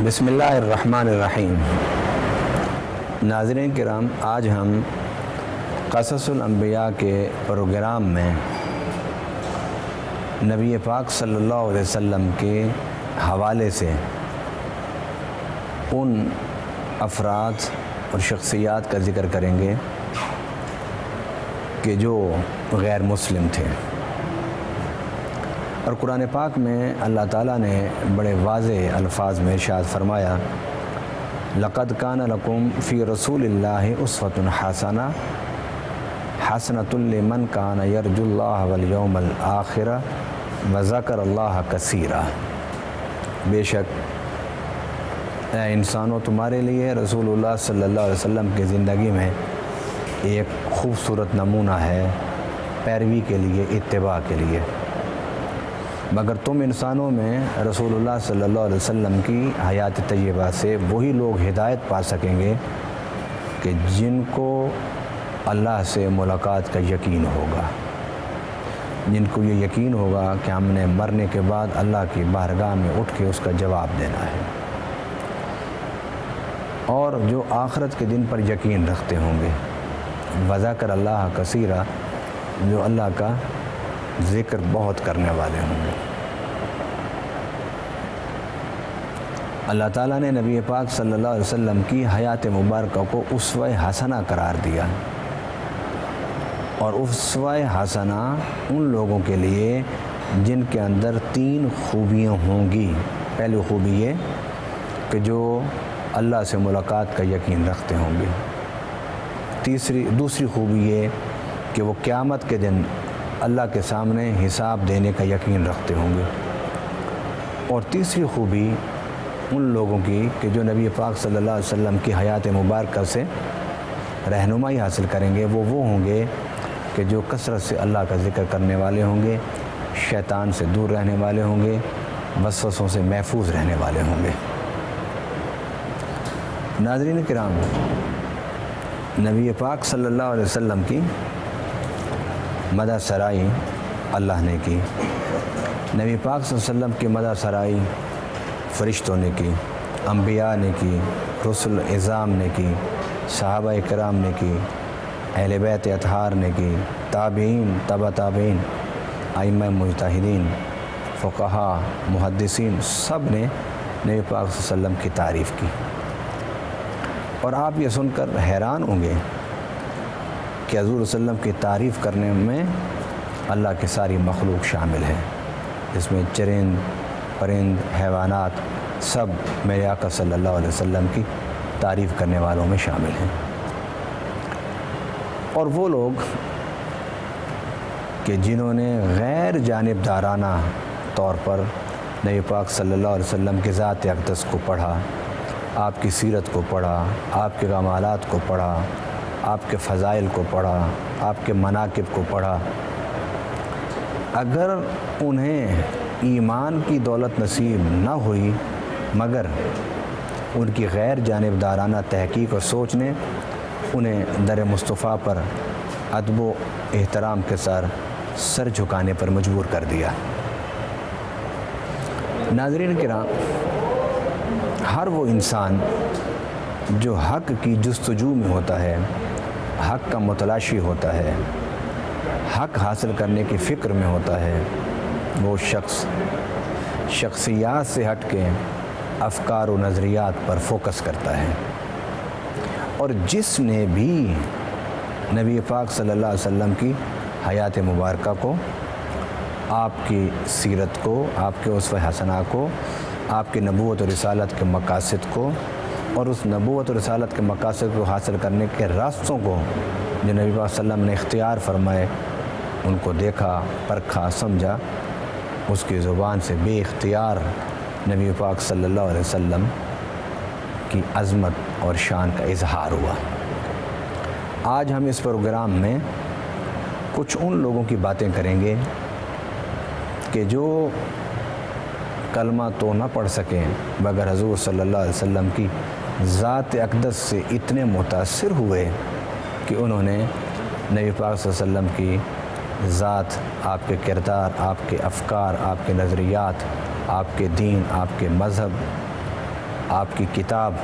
بسم اللہ الرحمن الرحیم۔ ناظرین کرام، آج ہم قصص الانبیاء کے پروگرام میں نبی پاک صلی اللہ علیہ وسلم کے حوالے سے ان افراد اور شخصیات کا ذکر کریں گے کہ جو غیر مسلم تھے، اور قرآن پاک میں اللہ تعالیٰ نے بڑے واضح الفاظ میں ارشاد فرمایا، لقد کان لکم فی رسول اللہ اسوۃ حسنۃ لمن کان یرجو اللہ والیوم الآخر وذکر اللہ کثیرا۔ بے شک اے انسانوں، تمہارے لیے رسول اللہ صلی اللہ علیہ وسلم کی زندگی میں ایک خوبصورت نمونہ ہے پیروی کے لیے، اتباع کے لیے، مگر تم انسانوں میں رسول اللہ صلی اللہ علیہ وسلم کی حیات طیبہ سے وہی لوگ ہدایت پا سکیں گے کہ جن کو اللہ سے ملاقات کا یقین ہوگا، جن کو یہ یقین ہوگا کہ ہم نے مرنے کے بعد اللہ کی بارگاہ میں اٹھ کے اس کا جواب دینا ہے، اور جو آخرت کے دن پر یقین رکھتے ہوں گے، وذکر اللہ کثیرا، جو اللہ کا ذکر بہت کرنے والے ہوں گے۔ اللہ تعالیٰ نے نبی پاک صلی اللہ علیہ وسلم کی حیات مبارکہ کو اسوہ حسنہ قرار دیا، اور اسوہ حسنہ ان لوگوں کے لیے جن کے اندر 3 خوبیاں ہوں گی۔ پہلی خوبی یہ کہ جو اللہ سے ملاقات کا یقین رکھتے ہوں گے، دوسری خوبی یہ کہ وہ قیامت کے دن اللہ کے سامنے حساب دینے کا یقین رکھتے ہوں گے، اور تیسری خوبی ان لوگوں کی کہ جو نبی پاک صلی اللہ علیہ وسلم کی حیات مبارکہ سے رہنمائی حاصل کریں گے، وہ ہوں گے کہ جو کثرت سے اللہ کا ذکر کرنے والے ہوں گے، شیطان سے دور رہنے والے ہوں گے، وسوسوں سے محفوظ رہنے والے ہوں گے۔ ناظرین کرام، نبی پاک صلی اللہ علیہ وسلم کی مدح سرائی اللہ نے کی، نبی پاک صلی اللہ علیہ وسلم کی مدح سرائی فرشتوں نے کی، انبیاء نے کی، رسل اعظام نے کی، صحابہ کرام نے کی، اہل بیت اطہار نے کی، تابعین، تبع تابعین، ائمہ مجتہدین، فقہاء، محدثین، سب نے نبی پاک صلی اللہ علیہ وسلم کی تعریف کی۔ اور آپ یہ سن کر حیران ہوں گے کہ حضور صلی اللہ علیہ وسلم کی تعریف کرنے میں اللہ کی ساری مخلوق شامل ہے، جس میں چرند، پرند، حیوانات، سب میرے آقا صلی اللہ علیہ وسلم کی تعریف کرنے والوں میں شامل ہیں۔ اور وہ لوگ کہ جنہوں نے غیر جانبدارانہ طور پر نبی پاک صلی اللہ علیہ وسلم کی ذات اقدس کو پڑھا، آپ کی سیرت کو پڑھا، آپ کے کمالات کو پڑھا، آپ کے فضائل کو پڑھا، آپ کے مناقب کو پڑھا، اگر انہیں ایمان کی دولت نصیب نہ ہوئی مگر ان کی غیر جانبدارانہ تحقیق اور سوچ نے انہیں در مصطفیٰ پر ادب و احترام کے ساتھ سر جھکانے پر مجبور کر دیا۔ ناظرین کرام، ہر وہ انسان جو حق کی جستجو میں ہوتا ہے، حق کا متلاشی ہوتا ہے، حق حاصل کرنے کی فکر میں ہوتا ہے، وہ شخص شخصیات سے ہٹ کے افکار و نظریات پر فوکس کرتا ہے، اور جس نے بھی نبی پاک صلی اللہ علیہ وسلم کی حیات مبارکہ کو، آپ کی سیرت کو، آپ کے اسوہ حسنہ کو، آپ کی نبوت و رسالت کے مقاصد کو، اور اس نبوت و رسالت کے مقاصد کو حاصل کرنے کے راستوں کو جو نبی پاک صلی اللہ علیہ وسلم نے اختیار فرمائے، ان کو دیکھا، پرکھا، سمجھا، اس کی زبان سے بے اختیار نبی پاک صلی اللہ علیہ وسلم کی عظمت اور شان کا اظہار ہوا۔ آج ہم اس پروگرام میں کچھ ان لوگوں کی باتیں کریں گے کہ جو کلمہ تو نہ پڑھ سکیں مگر حضور صلی اللہ علیہ وسلم کی ذات اقدس سے اتنے متاثر ہوئے کہ انہوں نے نبی پاک صلی اللہ علیہ وسلم کی ذات، آپ کے کردار، آپ کے افکار، آپ کے نظریات، آپ کے دین، آپ کے مذہب آپ کی کتاب،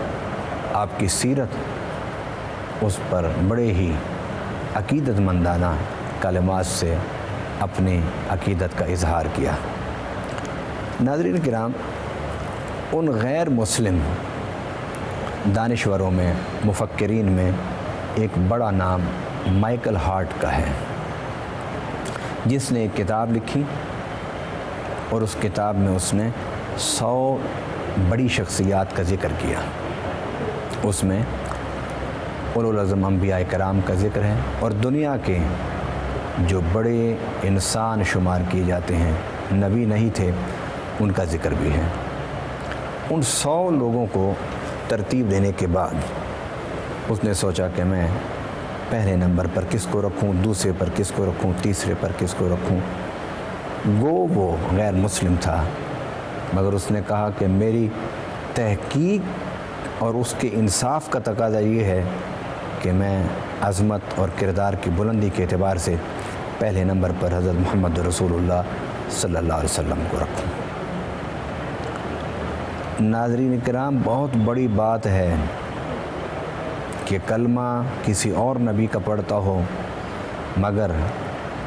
آپ کی سیرت، اس پر بڑے ہی عقیدت مندانہ کلمات سے اپنی عقیدت کا اظہار کیا۔ ناظرین کرام، ان غیر مسلم دانشوروں میں، مفکرین میں ایک بڑا نام مائیکل ہارٹ کا ہے، جس نے ایک کتاب لکھی اور اس کتاب میں اس نے 100 بڑی شخصیات کا ذکر کیا۔ اس میں اولو العزم انبیاء کرام کا ذکر ہے اور دنیا کے جو بڑے انسان شمار کیے جاتے ہیں، نبی نہیں تھے، ان کا ذکر بھی ہے۔ ان 100 لوگوں کو ترتیب دینے کے بعد اس نے سوچا کہ میں پہلے نمبر پر کس کو رکھوں، دوسرے پر کس کو رکھوں، تیسرے پر کس کو رکھوں۔ وہ غیر مسلم تھا، مگر اس نے کہا کہ میری تحقیق اور اس کے انصاف کا تقاضا یہ ہے کہ میں عظمت اور کردار کی بلندی کے اعتبار سے پہلے نمبر پر حضرت محمد رسول اللہ صلی اللہ علیہ وسلم کو رکھوں۔ ناظرین کرام، بہت بڑی بات ہے کہ کلمہ کسی اور نبی کا پڑھتا ہو مگر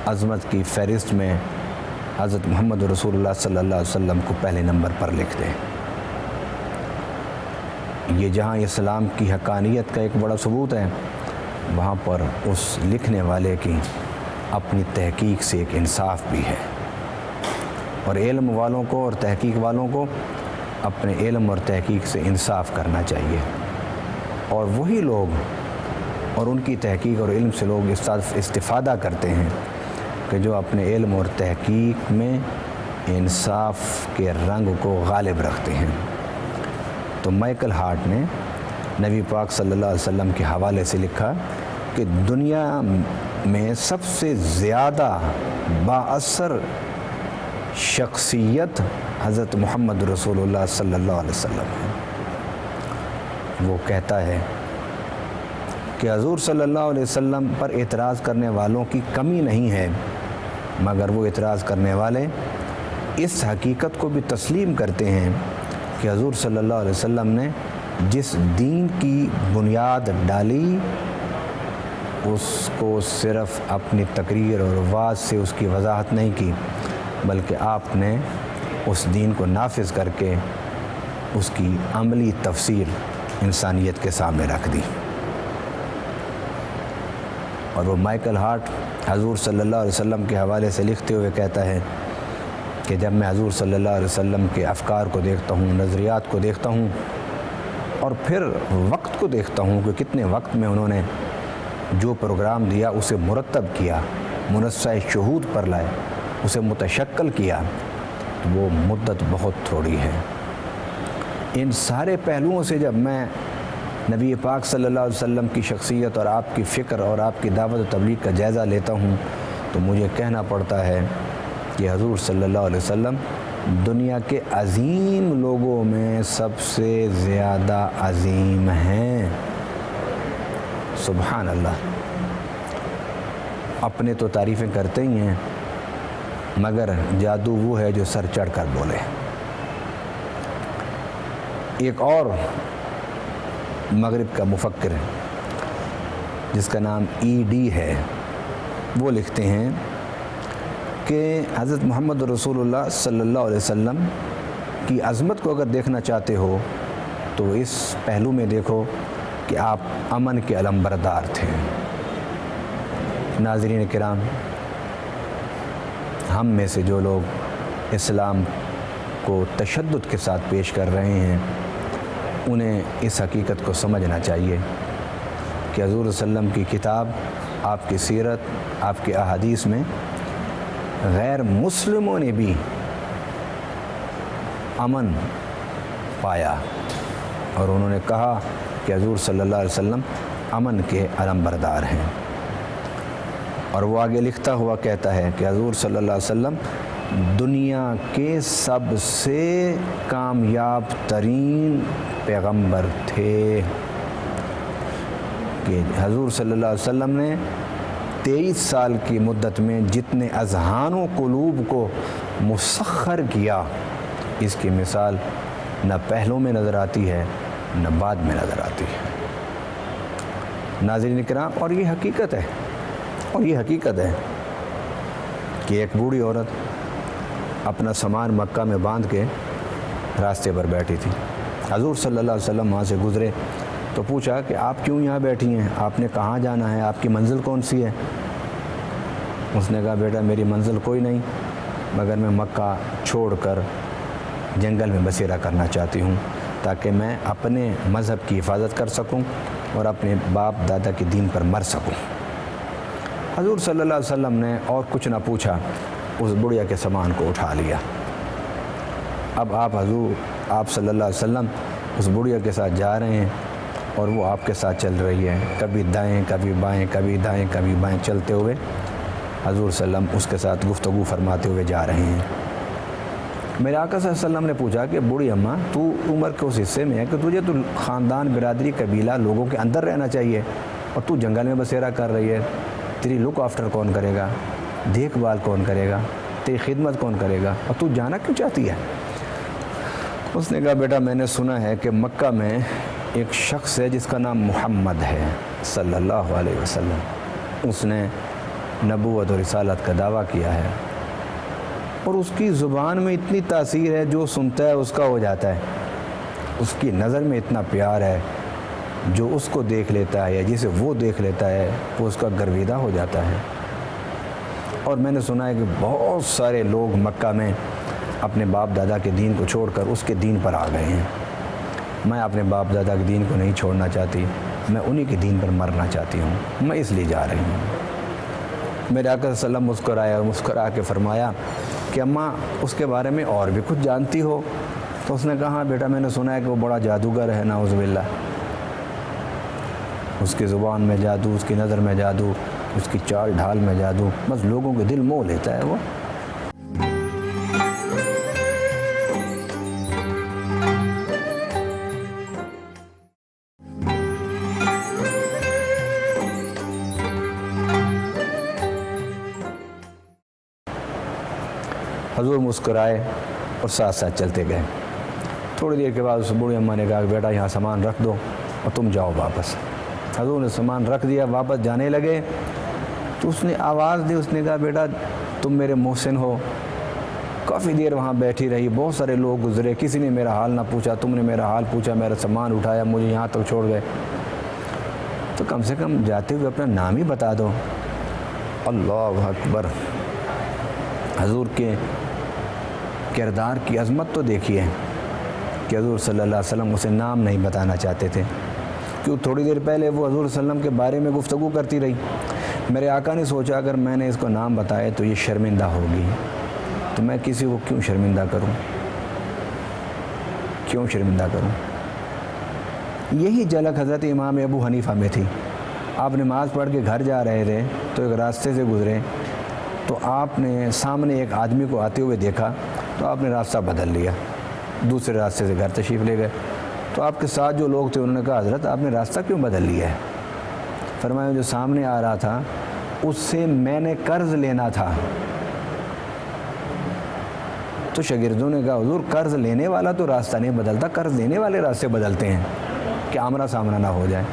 عظمت کی فہرست میں حضرت محمد رسول اللہ صلی اللہ علیہ وسلم کو پہلے نمبر پر لکھ دے۔ یہ جہاں اسلام کی حقانیت کا ایک بڑا ثبوت ہے، وہاں پر اس لکھنے والے کی اپنی تحقیق سے ایک انصاف بھی ہے، اور علم والوں کو اور تحقیق والوں کو اپنے علم اور تحقیق سے انصاف کرنا چاہیے، اور وہی لوگ اور ان کی تحقیق اور علم سے لوگ استفادہ کرتے ہیں کہ جو اپنے علم اور تحقیق میں انصاف کے رنگ کو غالب رکھتے ہیں۔ تو مائیکل ہارٹ نے نبی پاک صلی اللہ علیہ وسلم کے حوالے سے لکھا کہ دنیا میں سب سے زیادہ بااثر شخصیت حضرت محمد رسول اللہ صلی اللہ علیہ وسلم ہے۔ وہ کہتا ہے کہ حضور صلی اللہ علیہ وسلم پر اعتراض کرنے والوں کی کمی نہیں ہے، مگر وہ اعتراض کرنے والے اس حقیقت کو بھی تسلیم کرتے ہیں کہ حضور صلی اللہ علیہ وسلم نے جس دین کی بنیاد ڈالی اس کو صرف اپنی تقریر اور واعظ سے اس کی وضاحت نہیں کی، بلکہ آپ نے اس دین کو نافذ کر کے اس کی عملی تفسیر انسانیت کے سامنے رکھ دی۔ اور وہ مائیکل ہارٹ حضور صلی اللہ علیہ وسلم کے حوالے سے لکھتے ہوئے کہتا ہے کہ جب میں حضور صلی اللہ علیہ وسلم کے افکار کو دیکھتا ہوں، نظریات کو دیکھتا ہوں، اور پھر وقت کو دیکھتا ہوں کہ کتنے وقت میں انہوں نے جو پروگرام دیا اسے مرتب کیا، منصہ شہود پر لائے، اسے متشکل کیا، تو وہ مدت بہت تھوڑی ہے۔ ان سارے پہلوؤں سے جب میں نبی پاک صلی اللہ علیہ وسلم کی شخصیت اور آپ کی فکر اور آپ کی دعوت و تبلیغ کا جائزہ لیتا ہوں تو مجھے کہنا پڑتا ہے کہ حضور صلی اللہ علیہ وسلم دنیا کے عظیم لوگوں میں سب سے زیادہ عظیم ہیں۔ سبحان اللہ۔ اپنے تو تعریفیں کرتے ہی ہیں، مگر جادو وہ ہے جو سر چڑھ کر بولے۔ ایک اور مغرب کا مفکر جس کا نام ای.ڈی. ہے، وہ لکھتے ہیں کہ حضرت محمد رسول اللہ صلی اللہ علیہ وسلم کی عظمت کو اگر دیکھنا چاہتے ہو تو اس پہلو میں دیکھو کہ آپ امن کے علمبردار تھے۔ ناظرین کرام، ہم میں سے جو لوگ اسلام کو تشدد کے ساتھ پیش کر رہے ہیں انہیں اس حقیقت کو سمجھنا چاہیے کہ حضور صلی اللہ علیہ وسلم کی کتاب، آپ کی سیرت، آپ کے احادیث میں غیر مسلموں نے بھی امن پایا، اور انہوں نے کہا کہ حضور صلی اللہ علیہ وسلم امن کے علمبردار ہیں۔ اور وہ آگے لکھتا ہوا کہتا ہے کہ حضور صلی اللہ علیہ وسلم دنیا کے سب سے کامیاب ترین پیغمبر تھے، کہ حضور صلی اللہ علیہ وسلم نے 23 سال کی مدت میں جتنے اذہان و قلوب کو مسخر کیا، اس کی مثال نہ پہلو میں نظر آتی ہے نہ بعد میں نظر آتی ہے۔ ناظرین کرام، اور یہ حقیقت ہے کہ ایک بوڑھی عورت اپنا سامان مکہ میں باندھ کے راستے پر بیٹھی تھی۔ حضور صلی اللہ علیہ وسلم وہاں سے گزرے تو پوچھا کہ آپ کیوں یہاں بیٹھی ہیں، آپ نے کہاں جانا ہے، آپ کی منزل کون سی ہے؟ اس نے کہا بیٹا میری منزل کوئی نہیں، مگر میں مکہ چھوڑ کر جنگل میں بسیرا کرنا چاہتی ہوں تاکہ میں اپنے مذہب کی حفاظت کر سکوں اور اپنے باپ دادا کے دین پر مر سکوں۔ حضور صلی اللہ علیہ وسلم نے اور کچھ نہ پوچھا، اس بڑھیا کے سامان کو اٹھا لیا۔ اب آپ صلی اللہ علیہ وسلم اس بڑھیا کے ساتھ جا رہے ہیں اور وہ آپ کے ساتھ چل رہی ہے، کبھی دائیں کبھی بائیں، کبھی دائیں کبھی بائیں چلتے ہوئے حضور صلی اللہ علیہ وسلم اس کے ساتھ گفتگو فرماتے ہوئے جا رہے ہیں۔ میرے آقا صلی اللہ علیہ وسلم نے پوچھا کہ بوڑھی اماں تو عمر کے اس حصے میں ہے کہ تجھے تو خاندان، برادری، قبیلہ لوگوں کے اندر رہنا چاہیے اور تو جنگل میں بسیرا کر رہی ہے، تیری لک آفٹر کون کرے گا، دیکھ بھال کون کرے گا، تیری خدمت کون کرے گا، اور تو جانا کیوں چاہتی ہے؟ اس نے کہا بیٹا میں نے سنا ہے کہ مکہ میں ایک شخص ہے جس کا نام محمد ہے صلی اللہ علیہ وسلم، اس نے نبوت اور رسالت کا دعویٰ کیا ہے اور اس کی زبان میں اتنی تاثیر ہے، جو سنتا ہے اس کا ہو جاتا ہے، اس کی نظر میں اتنا پیار ہے، جو اس کو دیکھ لیتا ہے یا جسے وہ دیکھ لیتا ہے وہ اس کا گرویدہ ہو جاتا ہے۔ اور میں نے سنا ہے کہ بہت سارے لوگ مکہ میں اپنے باپ دادا کے دین کو چھوڑ کر اس کے دین پر آ گئے ہیں۔ میں اپنے باپ دادا کے دین کو نہیں چھوڑنا چاہتی، میں انہی کے دین پر مرنا چاہتی ہوں، میں اس لیے جا رہی ہوں۔ میرے آقا صلی اللہ علیہ وسلم مسکرائے اور مسکرا کے فرمایا کہ اماں اس کے بارے میں اور بھی کچھ جانتی ہو؟ تو اس نے کہا ہاں بیٹا میں نے سنا ہے کہ وہ بڑا جادوگر ہے، نعوذ باللہ، اس کی زبان میں جادو، اس کی نظر میں جادو، اس کی چال ڈھال میں جادو، بس لوگوں کے دل موہ لیتا ہے وہ۔ حضور مسکرائے اور ساتھ ساتھ چلتے گئے۔ تھوڑی دیر کے بعد اس بوڑھی اماں نے کہا کہ بیٹا یہاں سامان رکھ دو اور تم جاؤ واپس۔ حضور نے سامان رکھ دیا، واپس جانے لگے تو اس نے آواز دی، اس نے کہا بیٹا تم میرے محسن ہو۔ کافی دیر وہاں بیٹھی رہی، بہت سارے لوگ گزرے، کسی نے میرا حال نہ پوچھا، تم نے میرا حال پوچھا، میرا سامان اٹھایا، مجھے یہاں تک چھوڑ گئے، تو کم سے کم جاتے ہوئے اپنا نام ہی بتا دو۔ اللہ اکبر! حضور کے کردار کی عظمت تو دیکھیے کہ حضور صلی اللہ علیہ وسلم اسے نام نہیں بتانا چاہتے تھے، کیوں تھوڑی دیر پہلے وہ حضور صلی اللہ علیہ وسلم کے بارے میں گفتگو کرتی رہی۔ میرے آقا نے سوچا اگر میں نے اس کو نام بتائے تو یہ شرمندہ ہوگی، تو میں کسی کو کیوں شرمندہ کروں؟ یہی جھلک حضرت امام ابو حنیفہ میں تھی۔ آپ نماز پڑھ کے گھر جا رہے تھے تو ایک راستے سے گزرے تو آپ نے سامنے ایک آدمی کو آتے ہوئے دیکھا تو آپ نے راستہ بدل لیا، دوسرے راستے سے گھر تشریف لے گئے۔ تو آپ کے ساتھ جو لوگ تھے انہوں نے کہا حضرت آپ نے راستہ کیوں بدل لیا ہے؟ فرمایا جو سامنے آ رہا تھا اس سے میں نے قرض لینا تھا۔ تو شاگردوں نے کہا حضور قرض لینے والا تو راستہ نہیں بدلتا، قرض لینے والے راستے بدلتے ہیں کہ آمنا سامنا نہ ہو جائے،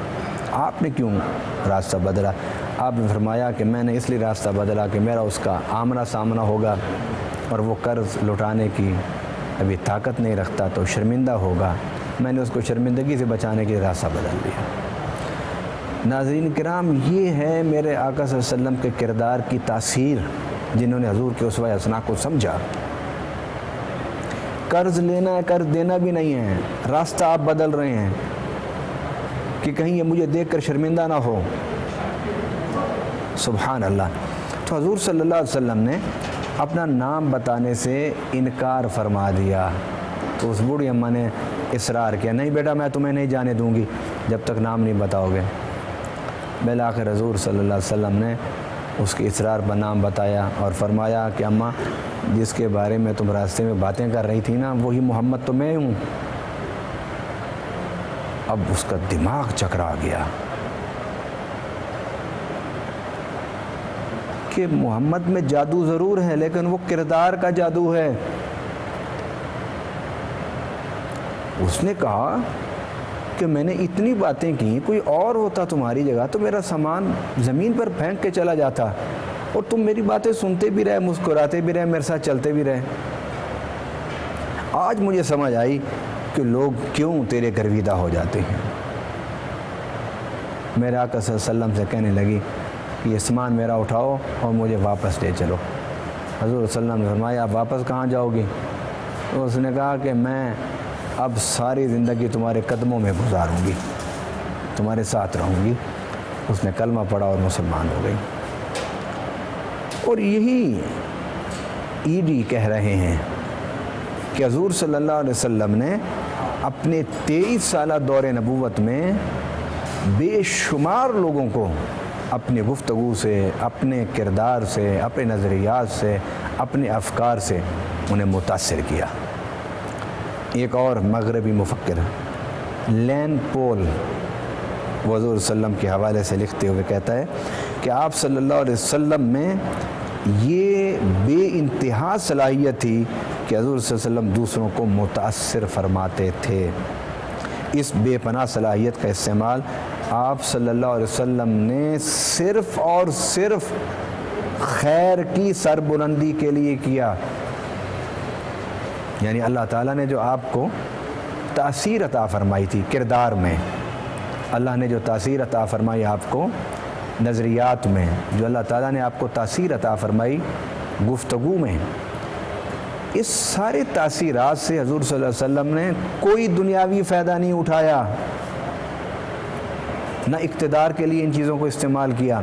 آپ نے کیوں راستہ بدلا؟ آپ نے فرمایا کہ میں نے اس لیے راستہ بدلا کہ میرا اس کا آمنا سامنا ہوگا اور وہ قرض لوٹانے کی ابھی طاقت نہیں رکھتا تو شرمندہ ہوگا، میں نے اس کو شرمندگی سے بچانے کے لیے راستہ بدل دیا۔ ناظرین کرام، یہ ہے میرے آقا صلی اللہ علیہ وسلم کے کردار کی تاثیر، جنہوں نے حضور کے اسوہ حسنہ کو سمجھا۔ قرض لینا ہے، قرض دینا بھی نہیں ہے، راستہ آپ بدل رہے ہیں کہ کہیں یہ مجھے دیکھ کر شرمندہ نہ ہو۔ سبحان اللہ! تو حضور صلی اللہ علیہ وسلم نے اپنا نام بتانے سے انکار فرما دیا، تو اس بوڑھی اماں نے اصرار کیا نہیں بیٹا میں تمہیں نہیں جانے دوں گی جب تک نام نہیں بتاؤ گے۔ بالآخر حضور صلی اللہ علیہ وسلم نے اس کے اصرار پر نام بتایا اور فرمایا کہ اماں جس کے بارے میں تم راستے میں باتیں کر رہی تھی نا وہی محمد تو میں ہوں۔ اب اس کا دماغ چکرا گیا کہ محمد میں جادو ضرور ہے لیکن وہ کردار کا جادو ہے۔ اس نے کہا کہ میں نے اتنی باتیں کی، کوئی اور ہوتا تمہاری جگہ تو میرا سامان زمین پر پھینک کے چلا جاتا، اور تم میری باتیں سنتے بھی رہے، مسکراتے بھی رہے، میرے ساتھ چلتے بھی رہے۔ آج مجھے سمجھ آئی کہ لوگ کیوں تیرے گرویدہ ہو جاتے ہیں۔ میرے آقا صلی اللہ علیہ وسلم سے کہنے لگی کہ یہ سامان میرا اٹھاؤ اور مجھے واپس لے چلو۔ حضور صلی اللہ علیہ وسلم نے فرمایا آپ واپس کہاں جاؤ گی؟ تو اس نے کہا کہ میں اب ساری زندگی تمہارے قدموں میں گزاروں گی، تمہارے ساتھ رہوں گی۔ اس نے کلمہ پڑھا اور مسلمان ہو گئی۔ اور یہی عیدی کہہ رہے ہیں کہ حضور صلی اللہ علیہ وسلم نے اپنے 23 سالہ دور نبوت میں بے شمار لوگوں کو اپنی گفتگو سے، اپنے کردار سے، اپنے نظریات سے، اپنے افکار سے انہیں متاثر کیا۔ ایک اور مغربی مفکر لین پول وہ حضور صلی اللہ علیہ وسلم کے حوالے سے لکھتے ہوئے کہتا ہے کہ آپ صلی اللہ علیہ وسلم میں یہ بے انتہا صلاحیت تھی کہ حضور صلی اللہ علیہ وسلم دوسروں کو متاثر فرماتے تھے۔ اس بے پناہ صلاحیت کا استعمال آپ صلی اللہ علیہ وسلم نے صرف اور صرف خیر کی سربلندی کے لیے کیا۔ یعنی اللہ تعالیٰ نے جو آپ کو تاثیر عطا فرمائی تھی کردار میں، اللہ نے جو تاثیر عطا فرمائی آپ کو نظریات میں، جو اللہ تعالیٰ نے آپ کو تاثیر عطا فرمائی گفتگو میں، اس سارے تاثیرات سے حضور صلی اللہ علیہ وسلم نے کوئی دنیاوی فائدہ نہیں اٹھایا، نہ اقتدار کے لیے ان چیزوں کو استعمال کیا۔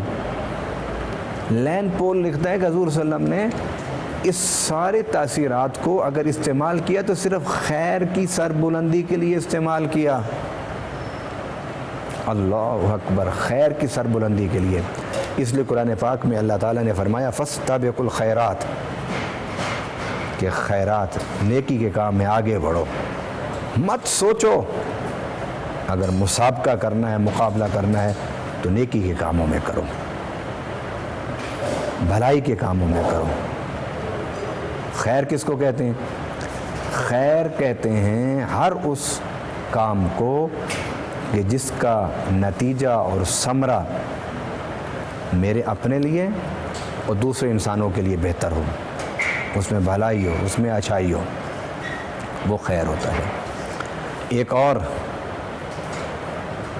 لین پول لکھتا ہے کہ حضور صلی اللہ علیہ وسلم نے اس سارے تاثیرات کو اگر استعمال کیا تو صرف خیر کی سربلندی کے لیے استعمال کیا۔ اللہ اکبر، خیر کی سربلندی کے لیے۔ اس لیے قرآن پاک میں اللہ تعالیٰ نے فرمایا فاستبقوا الخیرات، کہ خیرات نیکی کے کام میں آگے بڑھو، مت سوچو اگر مسابقہ کرنا ہے، مقابلہ کرنا ہے تو نیکی کے کاموں میں کرو، بھلائی کے کاموں میں کرو۔ خیر کس کو کہتے ہیں؟ خیر کہتے ہیں ہر اس کام کو کہ جس کا نتیجہ اور ثمرہ میرے اپنے لیے اور دوسرے انسانوں کے لیے بہتر ہو، اس میں بھلائی ہو، اس میں اچھائی ہو، وہ خیر ہوتا ہے۔ ایک اور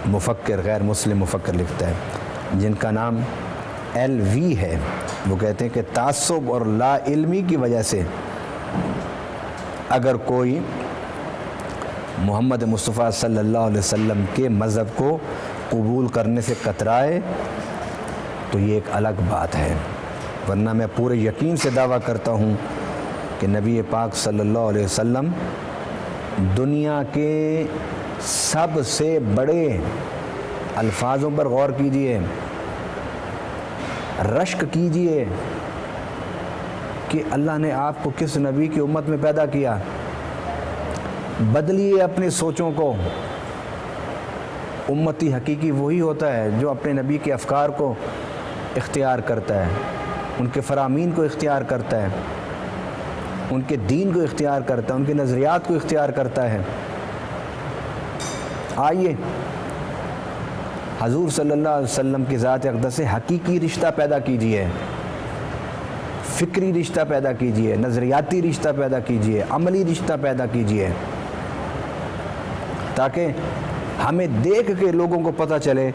مفکر، غیر مسلم مفکر لکھتا ہے جن کا نام LV ہے، وہ کہتے ہیں کہ تعصب اور لا علمی کی وجہ سے اگر کوئی محمد مصطفیٰ صلی اللہ علیہ وسلم کے مذہب کو قبول کرنے سے کترائے تو یہ ایک الگ بات ہے، ورنہ میں پورے یقین سے دعویٰ کرتا ہوں کہ نبی پاک صلی اللہ علیہ وسلم دنیا کے سب سے بڑے، الفاظوں پر غور کیجئے، رشک کیجئے کہ اللہ نے آپ کو کس نبی کی امت میں پیدا کیا، بدلیے اپنی سوچوں کو۔ امتی حقیقی وہی ہوتا ہے جو اپنے نبی کے افکار کو اختیار کرتا ہے، ان کے فرامین کو اختیار کرتا ہے، ان کے دین کو اختیار کرتا ہے، ان کے نظریات کو اختیار کرتا ہے۔ آئیے حضور صلی اللہ علیہ وسلم کی ذات اقدس سے حقیقی رشتہ پیدا کیجئے، فکری رشتہ پیدا کیجئے، نظریاتی رشتہ پیدا کیجئے، عملی رشتہ پیدا کیجئے، تاکہ ہمیں دیکھ کے لوگوں کو پتہ چلے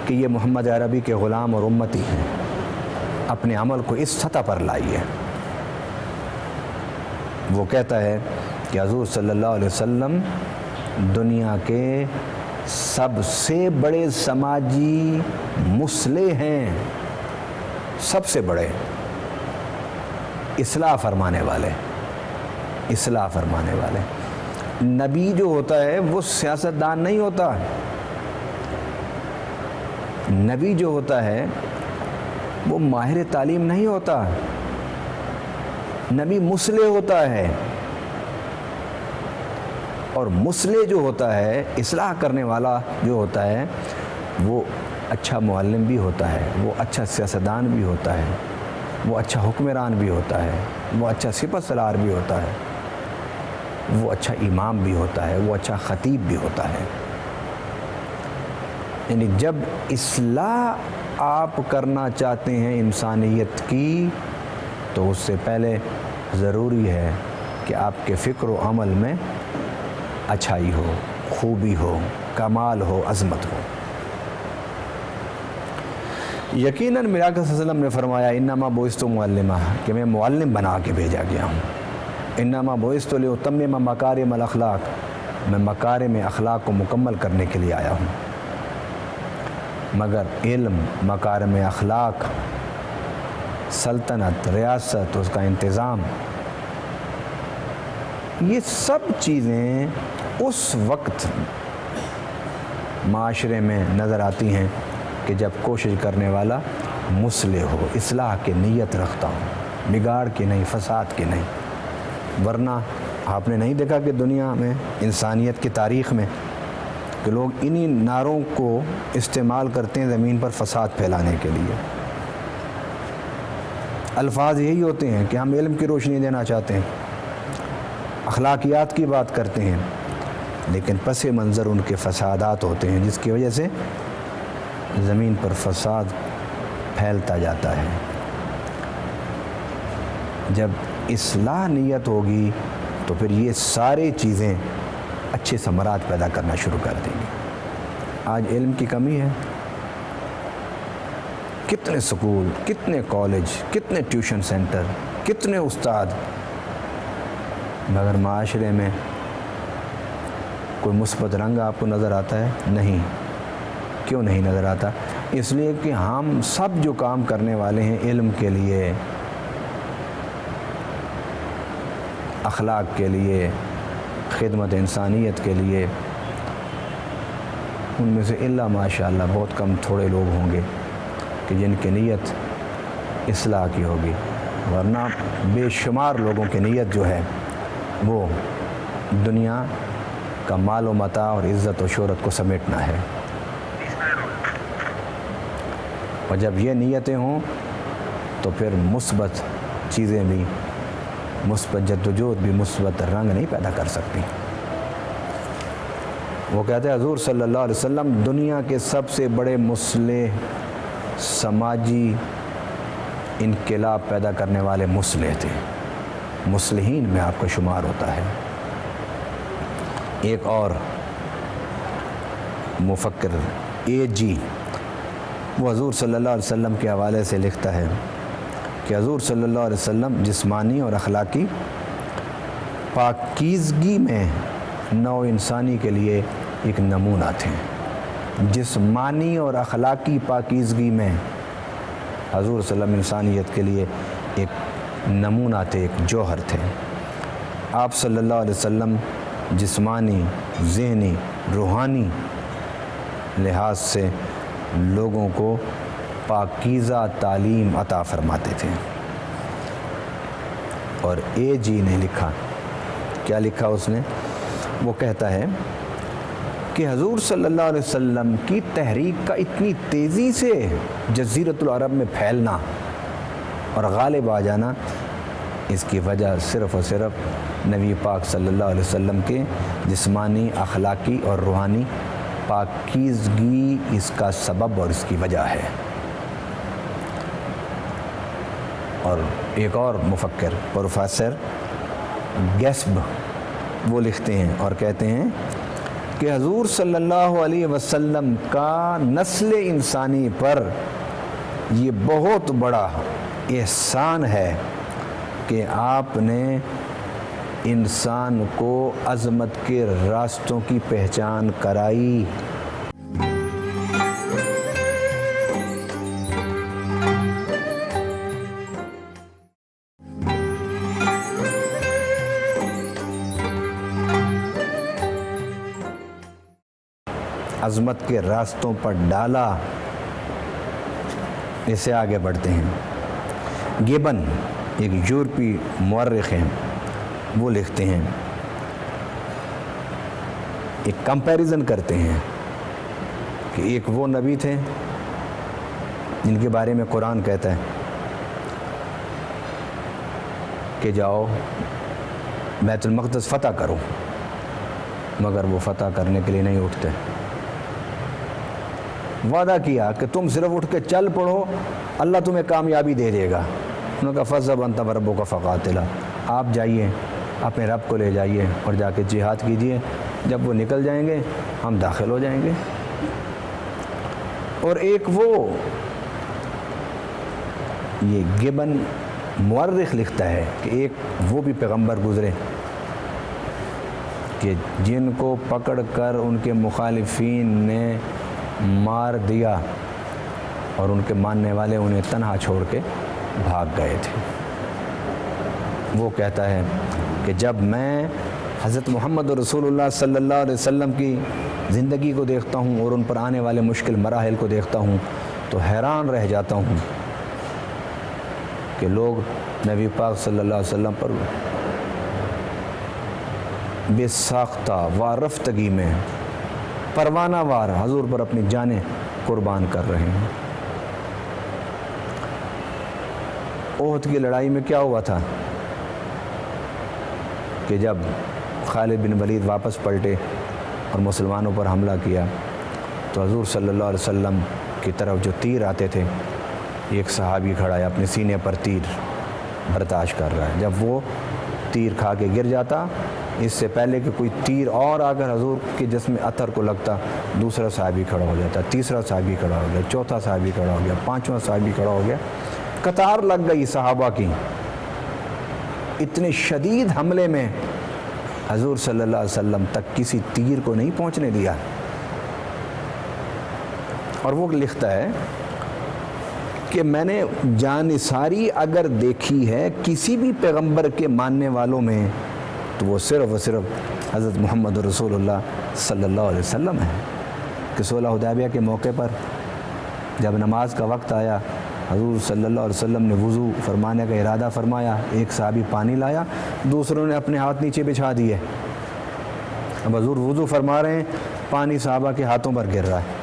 کہ یہ محمد عربی کے غلام اور امتی ہیں۔ اپنے عمل کو اس سطح پر لائیے۔ وہ کہتا ہے کہ حضور صلی اللہ علیہ وسلم دنیا کے سب سے بڑے سماجی مصلح ہیں، سب سے بڑے اصلاح فرمانے والے، اصلاح فرمانے والے۔ نبی جو ہوتا ہے وہ سیاستدان نہیں ہوتا، نبی جو ہوتا ہے وہ ماہر تعلیم نہیں ہوتا، نبی مصلح ہوتا ہے، اور مصلح جو ہوتا ہے، اصلاح کرنے والا جو ہوتا ہے، وہ اچھا معلم بھی ہوتا ہے، وہ اچھا سیاستدان بھی ہوتا ہے، وہ اچھا حکمران بھی ہوتا ہے، وہ اچھا سپہ سالار بھی ہوتا ہے۔ وہ اچھا امام بھی ہوتا ہے، وہ اچھا خطیب بھی ہوتا ہے۔ یعنی جب اصلاح آپ کرنا چاہتے ہیں انسانیت کی تو اس سے پہلے ضروری ہے کہ آپ کے فکر و عمل میں اچھائی ہو، خوبی ہو، کمال ہو، عظمت ہو۔ یقیناً میرے آقا صلی اللہ علیہ وسلم نے فرمایا انما بعثت معلما، کہ میں معلم بنا کے بھیجا گیا ہوں۔ انما بعثت لاتمم مکارم الاخلاق، میں مکارم اخلاق کو مکمل کرنے کے لیے آیا ہوں۔ مگر علم، مکارم اخلاق، سلطنت، ریاست، اس کا انتظام، یہ سب چیزیں اس وقت معاشرے میں نظر آتی ہیں کہ جب کوشش کرنے والا مصلح ہو، اصلاح کی نیت رکھتا ہوں، بگاڑ کی نہیں، فساد کی نہیں۔ ورنہ آپ نے نہیں دیکھا کہ دنیا میں، انسانیت کی تاریخ میں، کہ لوگ انہی نعروں کو استعمال کرتے ہیں زمین پر فساد پھیلانے کے لیے۔ الفاظ یہی ہوتے ہیں کہ ہم علم کی روشنی دینا چاہتے ہیں، اخلاقیات کی بات کرتے ہیں، لیکن پس منظر ان کے فسادات ہوتے ہیں جس کی وجہ سے زمین پر فساد پھیلتا جاتا ہے۔ جب اصلاح نیت ہوگی تو پھر یہ ساری چیزیں اچھے ثمرات پیدا کرنا شروع کر دیں گی۔ آج علم کی کمی ہے، کتنے سکول، کتنے کالج، کتنے ٹیوشن سینٹر، کتنے استاد، مگر معاشرے میں کوئی مثبت رنگ آپ کو نظر آتا ہے؟ نہیں۔ کیوں نہیں نظر آتا؟ اس لیے کہ ہم سب جو کام کرنے والے ہیں علم کے لیے، اخلاق کے لیے، خدمت انسانیت کے لیے، ان میں سے الا ماشاءاللہ بہت کم تھوڑے لوگ ہوں گے کہ جن کی نیت اصلاح کی ہوگی، ورنہ بے شمار لوگوں کی نیت جو ہے وہ دنیا کا مال و متاع اور عزت و شہرت کو سمیٹنا ہے۔ اور جب یہ نیتیں ہوں تو پھر مثبت چیزیں بھی، مثبت جدوجہد بھی مثبت رنگ نہیں پیدا کر سکتی۔ وہ کہتے ہیں حضور صلی اللہ علیہ وسلم دنیا کے سب سے بڑے مصلح، سماجی انقلاب پیدا کرنے والے مصلح تھے، مصلحین میں آپ کا شمار ہوتا ہے۔ ایک اور مفکر A.G. وہ حضور صلی اللہ علیہ وسلم کے حوالے سے لکھتا ہے کہ حضور صلی اللہ علیہ وسلم جسمانی اور اخلاقی پاکیزگی میں نوع انسانی کے لیے ایک نمونہ تھے۔ جسمانی اور اخلاقی پاکیزگی میں حضور صلی اللہ علیہ وسلم انسانیت کے لیے ایک نمونہ تھے، ایک جوہر تھے۔ آپ صلی اللہ علیہ وسلم جسمانی، ذہنی، روحانی لحاظ سے لوگوں کو پاکیزہ تعلیم عطا فرماتے تھے۔ اور A.G. نے لکھا، کیا لکھا اس نے؟ وہ کہتا ہے کہ حضور صلی اللہ علیہ وسلم کی تحریک کا اتنی تیزی سے جزیرۃ العرب میں پھیلنا اور غالب آ جانا، اس کی وجہ صرف اور صرف نبی پاک صلی اللہ علیہ وسلم کے جسمانی، اخلاقی اور روحانی پاکیزگی اس کا سبب اور اس کی وجہ ہے۔ اور ایک اور مفکر پروفیسر گیسب وہ لکھتے ہیں اور کہتے ہیں کہ حضور صلی اللہ علیہ وسلم کا نسل انسانی پر یہ بہت بڑا احسان ہے کہ آپ نے انسان کو عظمت کے راستوں کی پہچان کرائی۔ عظمت کے راستوں پر ڈالا۔ اس سے آگے بڑھتے ہیں۔ گیبن ایک یورپی مورخ ہیں، وہ لکھتے ہیں، ایک کمپیریزن کرتے ہیں کہ ایک وہ نبی تھے جن کے بارے میں قرآن کہتا ہے کہ جاؤ بیت المقدس فتح کروں، مگر وہ فتح کرنے کے لیے نہیں اٹھتے۔ وعدہ کیا کہ تم صرف اٹھ کے چل پڑو، اللہ تمہیں کامیابی دے دے گا۔ انہوں نے کہا فَاذْهَبْ أَنْتَ وَرَبُّكَ فَقَاتِلَا، آپ جائیے اپنے رب کو لے جائیے اور جا کے جہاد کیجیے، جب وہ نکل جائیں گے ہم داخل ہو جائیں گے۔ اور ایک وہ یہ گبن مورخ لکھتا ہے کہ ایک وہ بھی پیغمبر گزرے کہ جن کو پکڑ کر ان کے مخالفین نے مار دیا اور ان کے ماننے والے انہیں تنہا چھوڑ کے بھاگ گئے تھے۔ وہ کہتا ہے کہ جب میں حضرت محمد رسول اللہ صلی اللہ علیہ وسلم کی زندگی کو دیکھتا ہوں اور ان پر آنے والے مشکل مراحل کو دیکھتا ہوں تو حیران رہ جاتا ہوں کہ لوگ نبی پاک صلی اللہ علیہ وسلم پر بے ساختہ وارفتگی میں پروانہ وار حضور پر اپنی جانیں قربان کر رہے ہیں۔ احد کی لڑائی میں کیا ہوا تھا کہ جب خالد بن ولید واپس پلٹے اور مسلمانوں پر حملہ کیا تو حضور صلی اللہ علیہ وسلم کی طرف جو تیر آتے تھے، ایک صحابی کھڑا ہے اپنے سینے پر تیر برداشت کر رہا ہے، جب وہ تیر کھا کے گر جاتا، اس سے پہلے کہ کوئی تیر اور آ کر حضور کے جسم اثر کو لگتا، دوسرا صحابی کھڑا ہو جاتا، تیسرا صحابی کھڑا ہو گیا، چوتھا صحابی کھڑا ہو گیا، پانچواں صحابی کھڑا ہو گیا، قطار لگ گئی صحابہ کی۔ اتنے شدید حملے میں حضور صلی اللہ علیہ وسلم تک کسی تیر کو نہیں پہنچنے دیا۔ اور وہ لکھتا ہے کہ میں نے جانثاری اگر دیکھی ہے کسی بھی پیغمبر کے ماننے والوں میں تو وہ صرف و صرف حضرت محمد رسول اللہ صلی اللہ علیہ وسلم ہے کہ صلح حدیبیہ کے موقع پر جب نماز کا وقت آیا، حضور صلی اللہ علیہ وسلم نے وضو فرمانے کا ارادہ فرمایا، ایک صحابی پانی لایا، دوسروں نے اپنے ہاتھ نیچے بچھا دیے۔ اب حضور وضو فرما رہے ہیں، پانی صحابہ کے ہاتھوں پر گر رہا ہے،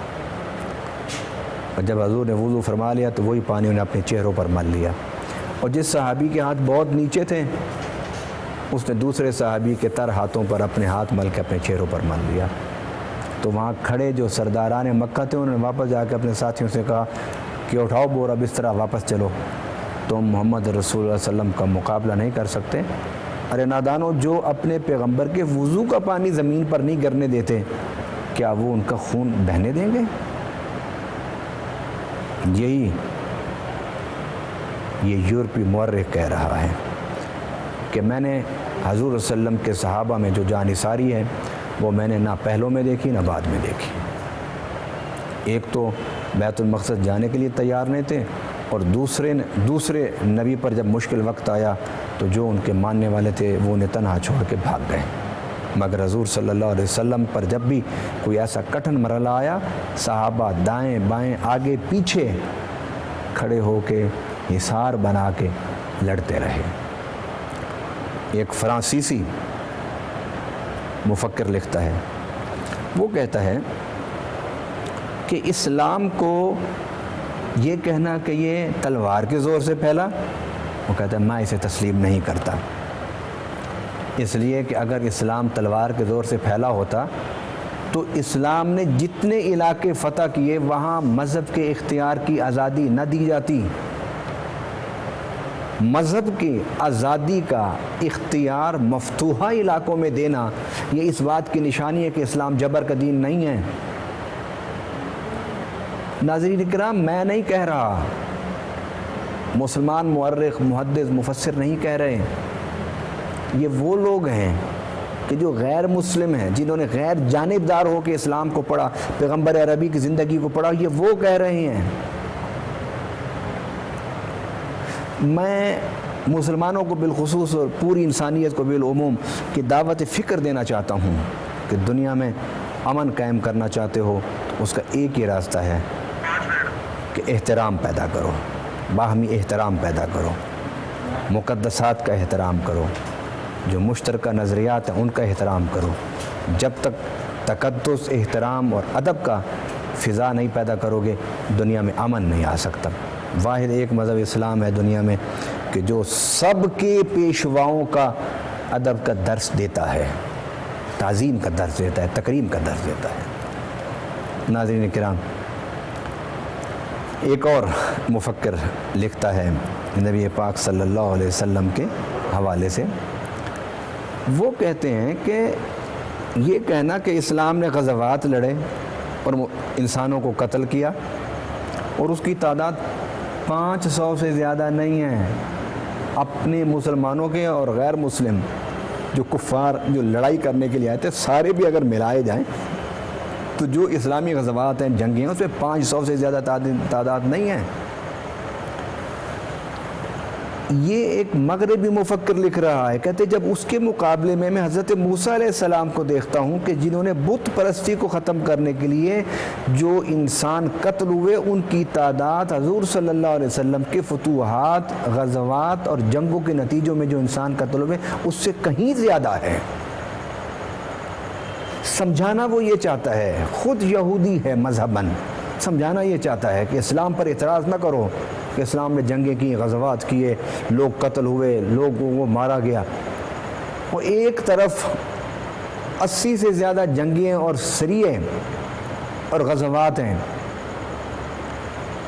اور جب حضور نے وضو فرما لیا تو وہی پانی انہیں اپنے چہروں پر مل لیا، اور جس صحابی کے ہاتھ بہت نیچے تھے اس نے دوسرے صحابی کے تر ہاتھوں پر اپنے ہاتھ مل کے اپنے چہروں پر مل لیا۔ تو وہاں کھڑے جو سرداران مکہ تھے انہوں نے واپس جا کے اپنے ساتھیوں سے کہا کہ اٹھاؤ بورا بستر واپس چلو، تم محمد رسول اللہ علیہ وسلم کا مقابلہ نہیں کر سکتے۔ ارے نادانو، جو اپنے پیغمبر کے وضو کا پانی زمین پر نہیں گرنے دیتے، کیا وہ ان کا خون بہنے دیں گے؟ یہی یہ یورپی مورخ کہہ رہا ہے کہ میں نے حضور صلی اللہ علیہ وسلم کے صحابہ میں جو جانثاری ہے وہ میں نے نہ پہلوں میں دیکھی نہ بعد میں دیکھی۔ ایک تو بیت المقدس جانے کے لیے تیار نہیں تھے، اور دوسرے نبی پر جب مشکل وقت آیا تو جو ان کے ماننے والے تھے وہ انہیں تنہا چھوڑ کے بھاگ گئے۔ مگر حضور صلی اللہ علیہ وسلم پر جب بھی کوئی ایسا کٹھن مرحلہ آیا، صحابہ دائیں بائیں آگے پیچھے کھڑے ہو کے حصار بنا کے لڑتے رہے۔ ایک فرانسیسی مفکر لکھتا ہے، وہ کہتا ہے کہ اسلام کو یہ کہنا کہ یہ تلوار کے زور سے پھیلا، وہ کہتا ہے میں اسے تسلیم نہیں کرتا، اس لیے کہ اگر اسلام تلوار کے زور سے پھیلا ہوتا تو اسلام نے جتنے علاقے فتح کیے وہاں مذہب کے اختیار کی آزادی نہ دی جاتی۔ مذہب کی آزادی کا اختیار مفتوحہ علاقوں میں دینا یہ اس بات کی نشانی ہے کہ اسلام جبر کا دین نہیں ہے۔ ناظرین اکرام، میں نہیں کہہ رہا، مسلمان مورخ محدث مفسر نہیں کہہ رہے، یہ وہ لوگ ہیں کہ جو غیر مسلم ہیں، جنہوں نے غیر جانبدار ہو کے اسلام کو پڑھا، پیغمبر عربی کی زندگی کو پڑھا، یہ وہ کہہ رہے ہیں۔ میں مسلمانوں کو بالخصوص اور پوری انسانیت کو بالعموم کی دعوت فکر دینا چاہتا ہوں کہ دنیا میں امن قائم کرنا چاہتے ہو تو اس کا ایک ہی راستہ ہے کہ احترام پیدا کرو، باہمی احترام پیدا کرو، مقدسات کا احترام کرو، جو مشترکہ نظریات ہیں ان کا احترام کرو۔ جب تک تقدس، احترام اور ادب کا فضا نہیں پیدا کرو گے دنیا میں امن نہیں آ سکتا۔ واحد ایک مذہب اسلام ہے دنیا میں کہ جو سب کے پیشواؤں کا ادب کا درس دیتا ہے، تعظیم کا درس دیتا ہے، تکریم کا درس دیتا ہے۔ ناظرین کرام، ایک اور مفکر لکھتا ہے نبی پاک صلی اللہ علیہ وسلم کے حوالے سے، وہ کہتے ہیں کہ یہ کہنا کہ اسلام نے غزوات لڑے اور انسانوں کو قتل کیا اور اس کی تعداد 500 سے زیادہ نہیں ہے، اپنے مسلمانوں کے اور غیر مسلم جو کفار جو لڑائی کرنے کے لیے آئے تھے سارے بھی اگر ملائے جائیں تو جو اسلامی غزوات ہیں، جنگیں ہیں، اس میں 500 سے زیادہ تعداد نہیں ہے۔ یہ ایک مغربی مفکر لکھ رہا ہے، کہتے جب اس کے مقابلے میں حضرت موسیٰ علیہ السلام کو دیکھتا ہوں کہ جنہوں نے بت پرستی کو ختم کرنے کے لیے جو انسان قتل ہوئے ان کی تعداد حضور صلی اللہ علیہ وسلم کے فتوحات، غزوات اور جنگوں کے نتیجوں میں جو انسان قتل ہوئے اس سے کہیں زیادہ ہے۔ سمجھانا وہ یہ چاہتا ہے، خود یہودی ہے مذہباً، سمجھانا یہ چاہتا ہے کہ اسلام پر اعتراض نہ کرو کہ اسلام نے جنگیں کی، غزوات کیے، لوگ قتل ہوئے، لوگوں کو مارا گیا۔ وہ ایک طرف 80 سے زیادہ جنگیں اور سریے اور غزوات ہیں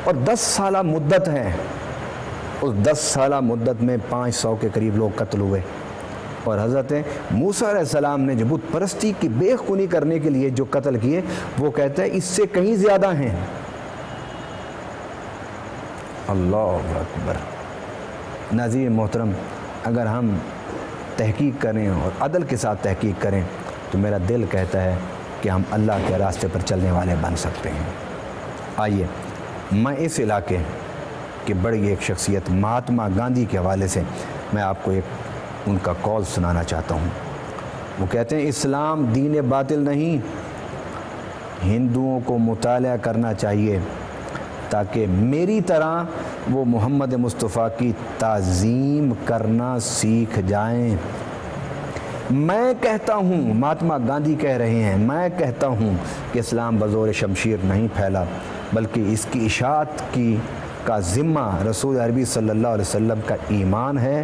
اور 10 سالہ مدت ہے، اس 10 سالہ مدت میں 500 کے قریب لوگ قتل ہوئے، اور حضرت موسیٰ علیہ السلام نے جو بت پرستی کی بے خونی کرنے کے لیے جو قتل کیے وہ کہتے ہیں اس سے کہیں زیادہ ہیں۔ اللہ اکبر۔ ناظرین محترم، اگر ہم تحقیق کریں اور عدل کے ساتھ تحقیق کریں تو میرا دل کہتا ہے کہ ہم اللہ کے راستے پر چلنے والے بن سکتے ہیں۔ آئیے میں اس علاقے کے بڑی ایک شخصیت مہاتما گاندھی کے حوالے سے میں آپ کو ایک ان کا کال سنانا چاہتا ہوں۔ وہ کہتے ہیں اسلام دین باطل نہیں، ہندوؤں کو مطالعہ کرنا چاہیے تاکہ میری طرح وہ محمد مصطفیٰ کی تعظیم کرنا سیکھ جائیں۔ میں کہتا ہوں، مہاتما گاندھی کہہ رہے ہیں، میں کہتا ہوں کہ اسلام بزور شمشیر نہیں پھیلا بلکہ اس کی اشاعت کا ذمہ رسول عربی صلی اللہ علیہ وسلم کا ایمان ہے،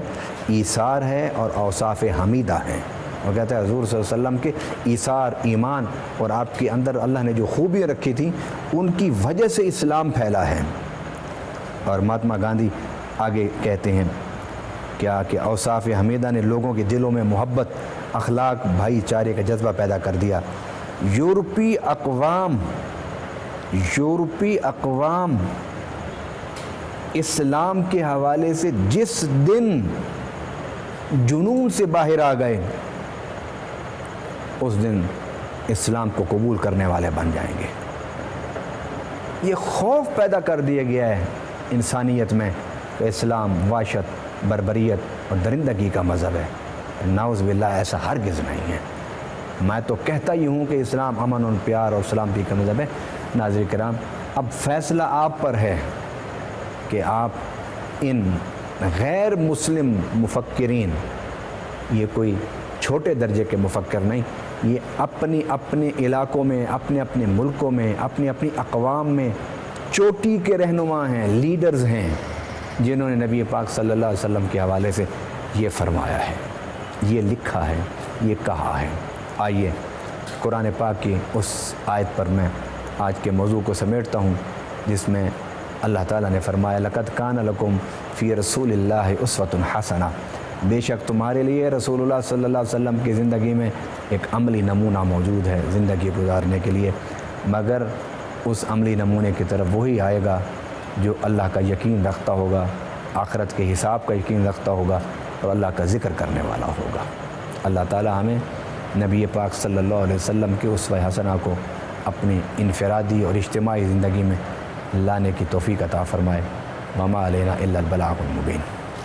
ایثار ہے اور اوصاف حمیدہ ہیں۔ وہ کہتا ہے حضور صلی اللہ علیہ وسلم کے ایثار، ایمان اور آپ کے اندر اللہ نے جو خوبیاں رکھی تھیں ان کی وجہ سے اسلام پھیلا ہے۔ اور مہاتما گاندھی آگے کہتے ہیں کیا کہ اوصاف حمیدہ نے لوگوں کے دلوں میں محبت، اخلاق، بھائی چارے کا جذبہ پیدا کر دیا۔ یورپی اقوام اسلام کے حوالے سے جس دن جنون سے باہر آ گئے اس دن اسلام کو قبول کرنے والے بن جائیں گے۔ یہ خوف پیدا کر دیا گیا ہے انسانیت میں کہ اسلام وحشت، بربریت اور درندگی کا مذہب ہے۔ نعوذ باللہ، ایسا ہرگز نہیں ہے۔ میں تو کہتا ہی ہوں کہ اسلام امن اور پیار اور سلامتی کا مذہب ہے۔ ناظرین کرام، اب فیصلہ آپ پر ہے کہ آپ ان غیر مسلم مفکرین، یہ کوئی چھوٹے درجے کے مفکر نہیں، یہ اپنے علاقوں میں، اپنے ملکوں میں، اپنی اقوام میں چوٹی کے رہنما ہیں، لیڈرز ہیں، جنہوں نے نبی پاک صلی اللہ علیہ وسلم کے حوالے سے یہ فرمایا ہے، یہ لکھا ہے، یہ کہا ہے۔ آئیے قرآن پاک کی اس آیت پر میں آج کے موضوع کو سمیٹتا ہوں جس میں اللہ تعالیٰ نے فرمایا لَقَدْ كَانَ لَكُمْ فِي رَسُولِ اللَّهِ أُسْوَةٌ حَسَنَةٌ، بے شک تمہارے لیے رسول اللہ صلی اللہ علیہ وسلم کی زندگی میں ایک عملی نمونہ موجود ہے زندگی گزارنے کے لیے، مگر اس عملی نمونے کی طرف وہی آئے گا جو اللہ کا یقین رکھتا ہوگا، آخرت کے حساب کا یقین رکھتا ہوگا اور اللہ کا ذکر کرنے والا ہوگا۔ اللہ تعالیٰ ہمیں نبی پاک صلی اللہ علیہ وسلم کے اسوہ حسنہ کو اپنی انفرادی اور اجتماعی زندگی میں لانے کی توفیق عطا فرمائے۔ وما علینا الا البلاغ المبین۔